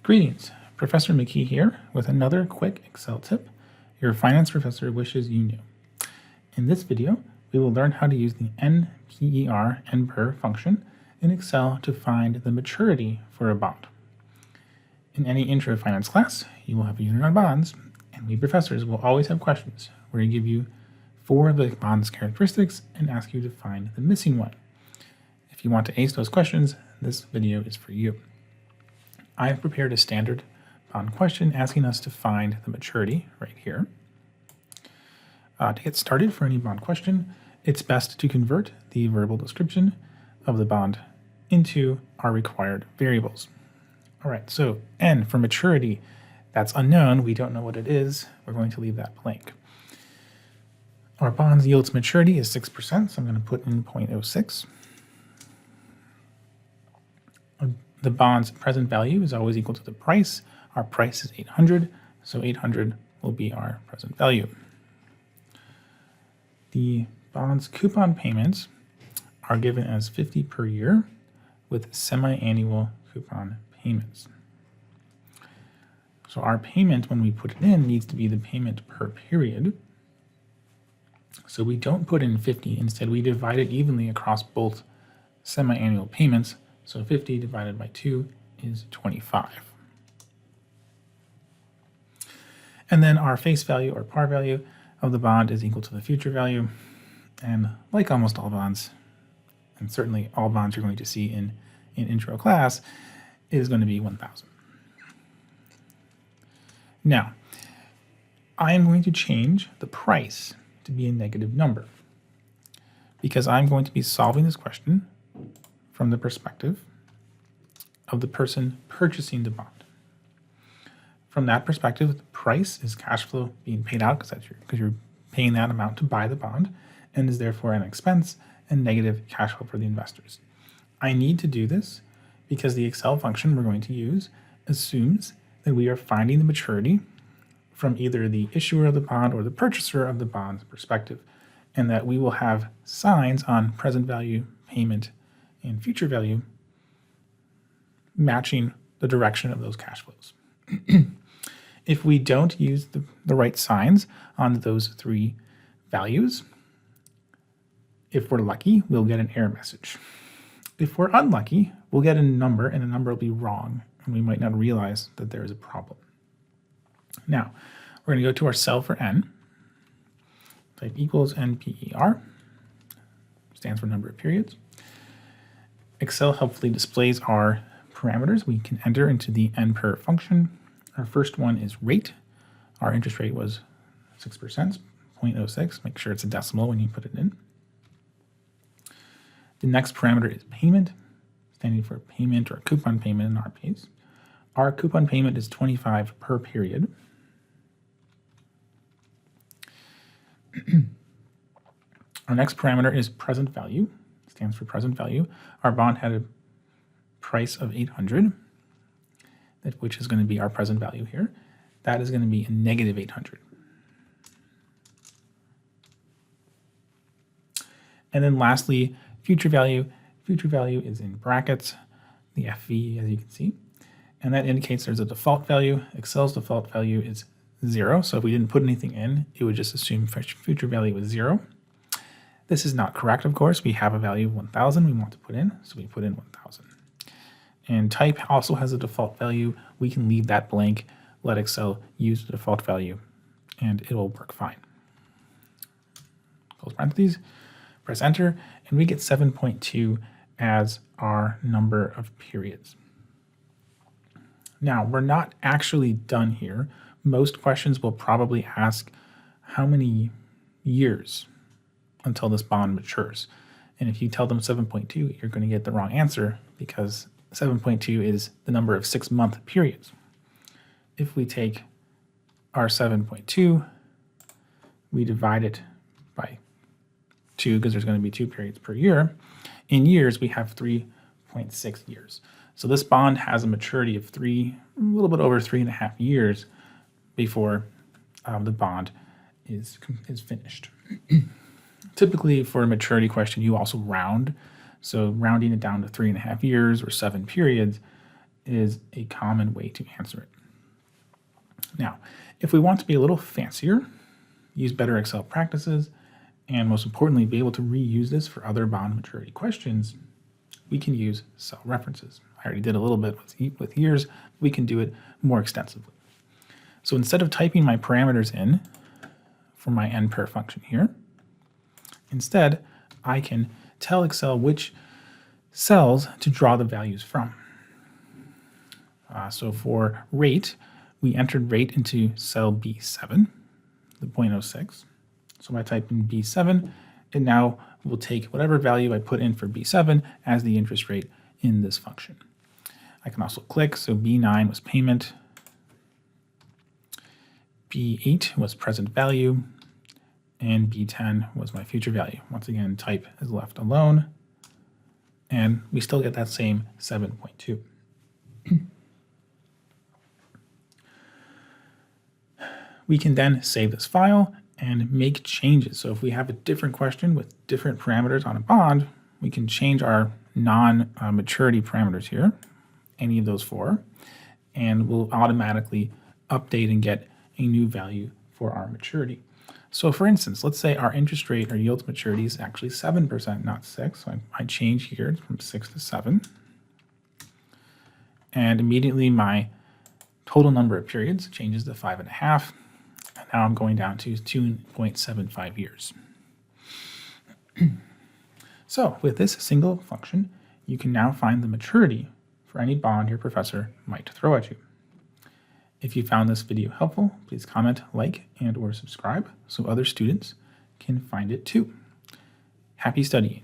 Greetings, Professor McKee here with another quick Excel tip your finance professor wishes you knew. In this video, we will learn how to use the NPER function in Excel to find the maturity for a bond. In any intro finance class, you will have a unit on bonds, and we professors will always have questions where we give you 4 of the bond's characteristics and ask you to find the missing one. If you want to ace those questions, this video is for you. I have prepared a standard bond question asking us to find the maturity right here. To get started for any bond question, it's best to convert the verbal description of the bond into our required variables. All right, so N for maturity, that's unknown. We don't know what it is. We're going to leave that blank. Our bond's yield to maturity is 6%, so I'm going to put in 0.06. The bond's present value is always equal to the price. Our price is 800, so 800 will be our present value. The bond's coupon payments are given as 50 per year with semi-annual coupon payments. So our payment, when we put it in, needs to be the payment per period. So we don't put in 50. Instead, we divide it evenly across both semi-annual payments. So 50 divided by 2 is 25. And then our face value or par value of the bond is equal to the future value. And like almost all bonds, and certainly all bonds you're going to see in intro class, is going to be 1,000. Now, I am going to change the price to be a negative number because I'm going to be solving this question from the perspective of the person purchasing the bond. From that perspective, the price is cash flow being paid out because you're paying that amount to buy the bond and is therefore an expense and negative cash flow for the investors. I need to do this because the Excel function we're going to use assumes that we are finding the maturity from either the issuer of the bond or the purchaser of the bond's perspective, and that we will have signs on present value, payment, and future value matching the direction of those cash flows. If we don't use the right signs on those 3 values, if we're lucky, we'll get an error message. If we're unlucky, we'll get a number, and the number will be wrong, and we might not realize that there is a problem. Now, we're going to go to our cell for N, type equals NPER, stands for number of periods. Excel helpfully displays our parameters we can enter into the NPER function. Our first one is rate. Our interest rate was 6%, 0.06. Make sure it's a decimal when you put it in. The next parameter is payment, standing for payment or coupon payment in our case. Our coupon payment is 25 per period. Our next parameter is present value. Stands for present value. Our bond had a price of 800, which is going to be our present value here. That is going to be a negative 800. And then lastly, future value. Future value is in brackets, the FV, as you can see. And that indicates there's a default value. Excel's default value is 0. So if we didn't put anything in, it would just assume future value was 0. This is not correct, of course. We have a value of 1,000 we want to put in, so we put in 1,000. And type also has a default value. We can leave that blank, let Excel use the default value, and it will work fine. Close parentheses, press enter, and we get 7.2 as our number of periods. Now, we're not actually done here. Most questions will probably ask how many years until this bond matures. And if you tell them 7.2, you're going to get the wrong answer because 7.2 is the number of 6-month periods. If we take our 7.2, we divide it by 2 because there's going to be 2 periods per year. In years, we have 3.6 years. So this bond has a maturity of a little bit over 3.5 years before the bond is finished. Typically, for a maturity question, you also round. So rounding it down to 3.5 years or 7 periods is a common way to answer it. Now, if we want to be a little fancier, use better Excel practices, and most importantly, be able to reuse this for other bond maturity questions, we can use cell references. I already did a little bit with years. We can do it more extensively. So instead of typing my parameters in for my NPER function here, instead, I can tell Excel which cells to draw the values from. So for rate, we entered rate into cell B7, the 0.06. So I type in B7, and now we'll take whatever value I put in for B7 as the interest rate in this function. I can also click, so B9 was payment, B8 was present value, and B10 was my future value. Once again, type is left alone, and we still get that same 7.2. We can then save this file and make changes. So if we have a different question with different parameters on a bond, we can change our non-maturity parameters here, any of those four, and we'll automatically update and get a new value for our maturity. So for instance, let's say our interest rate or yield to maturity is actually 7%, not 6. So I change here from 6 to 7. And immediately my total number of periods changes to 5.5. And now I'm going down to 2.75 years. So with this single function, you can now find the maturity for any bond your professor might throw at you. If you found this video helpful, please comment, like, and/or subscribe so other students can find it too. Happy studying.